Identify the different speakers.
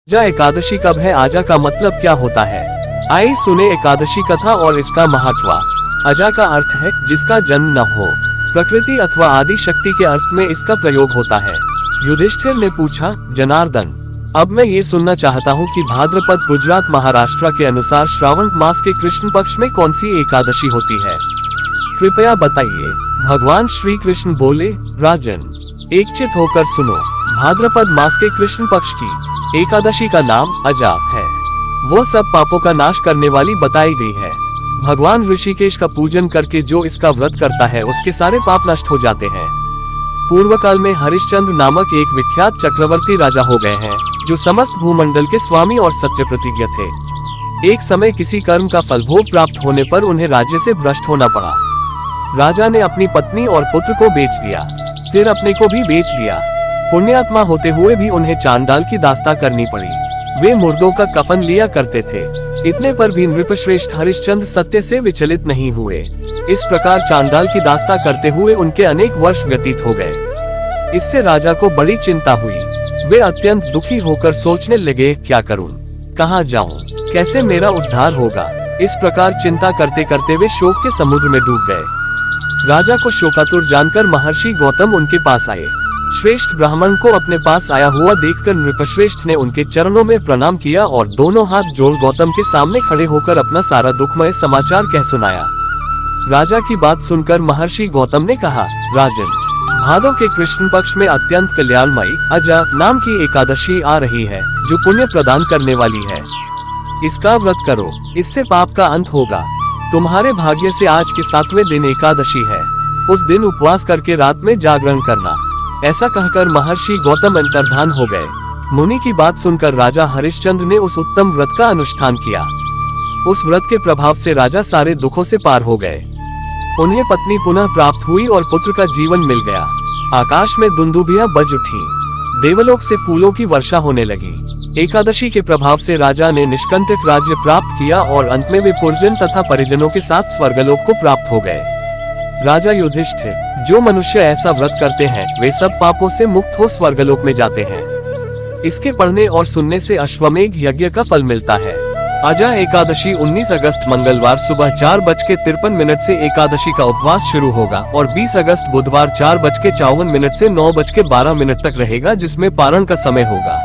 Speaker 1: आजा एकादशी कब है? आजा का मतलब क्या होता है? आइए सुने एकादशी कथा और इसका महत्व। अजा का अर्थ है जिसका जन्म न हो। प्रकृति अथवा आदि शक्ति के अर्थ में इसका प्रयोग होता है। युधिष्ठिर ने पूछा, जनार्दन, अब मैं ये सुनना चाहता हूँ कि भाद्रपद गुजरात महाराष्ट्र के अनुसार श्रावण मास के कृष्ण पक्ष में कौन सी एकादशी होती है? कृपया बताइए। भगवान श्री कृष्ण बोले, राजन, एकचित होकर सुनो। भाद्रपद मास के कृष्ण पक्ष की एकादशी का नाम अजा है। वो सब पापों का नाश करने वाली बताई गई है। भगवान ऋषिकेश का पूजन करके जो इसका व्रत करता है उसके सारे पाप नष्ट हो जाते हैं। पूर्व काल में हरिश्चंद्र नामक एक विख्यात चक्रवर्ती राजा हो गए हैं, जो समस्त भूमंडल के स्वामी और सत्य प्रतिज्ञ थे। एक समय किसी कर्म का फल भोग प्राप्त होने पर उन्हें राज्य से भ्रष्ट होना पड़ा। राजा ने अपनी पत्नी और पुत्र को बेच दिया, फिर अपने को भी बेच दिया। पुण्यात्मा होते हुए भी उन्हें चांडाल की दास्ता करनी पड़ी। वे मुर्दों का कफन लिया करते थे। इतने पर भी नृपश्रेष्ठ हरिश्चंद्र सत्य से विचलित नहीं हुए। इस प्रकार चांडाल की दास्ता करते हुए उनके अनेक वर्ष व्यतीत हो गए। इससे राजा को बड़ी चिंता हुई। वे अत्यंत दुखी होकर सोचने लगे, क्या करूं, कहां जाऊं, कैसे मेरा उद्धार होगा। इस प्रकार चिंता करते करते वे शोक के समुद्र में डूब गए। राजा को शोकातुर जानकर महर्षि गौतम उनके पास आए। श्रेष्ठ ब्राह्मण को अपने पास आया हुआ देखकर नृपश्रेष्ठ ने उनके चरणों में प्रणाम किया और दोनों हाथ जोड़ गौतम के सामने खड़े होकर अपना सारा दुखमय समाचार कह सुनाया। राजा की बात सुनकर महर्षि गौतम ने कहा, राजन, भादों के कृष्ण पक्ष में अत्यंत कल्याणमयी अजा नाम की एकादशी आ रही है, जो पुण्य प्रदान करने वाली है। इसका व्रत करो, इससे पाप का अंत होगा। तुम्हारे भाग्य से आज के 7वें दिन एकादशी है। उस दिन उपवास करके रात में जागरण करना। ऐसा कहकर महर्षि गौतम अंतर्धान हो गए। मुनि की बात सुनकर राजा हरिश्चंद्र ने उस उत्तम व्रत का अनुष्ठान किया। उस व्रत के प्रभाव से राजा सारे दुखों से पार हो गए। उन्हें पत्नी पुनः प्राप्त हुई और पुत्र का जीवन मिल गया। आकाश में दुंदुभियां बज उठी। देवलोक से फूलों की वर्षा होने लगी। एकादशी के प्रभाव से राजा ने निष्कंटक राज्य प्राप्त किया और अंत में वे पुरजन तथा परिजनों के साथ स्वर्गलोक को प्राप्त हो गए। राजा युधिष्ठिर, जो मनुष्य ऐसा व्रत करते हैं वे सब पापों से मुक्त हो स्वर्गलोक में जाते हैं। इसके पढ़ने और सुनने से अश्वमेघ यज्ञ का फल मिलता है। अजा एकादशी 19 अगस्त मंगलवार सुबह 4:53 से एकादशी का उपवास शुरू होगा और 20 अगस्त बुधवार 4:54 से 9:12 तक रहेगा, जिसमें पारण का समय होगा।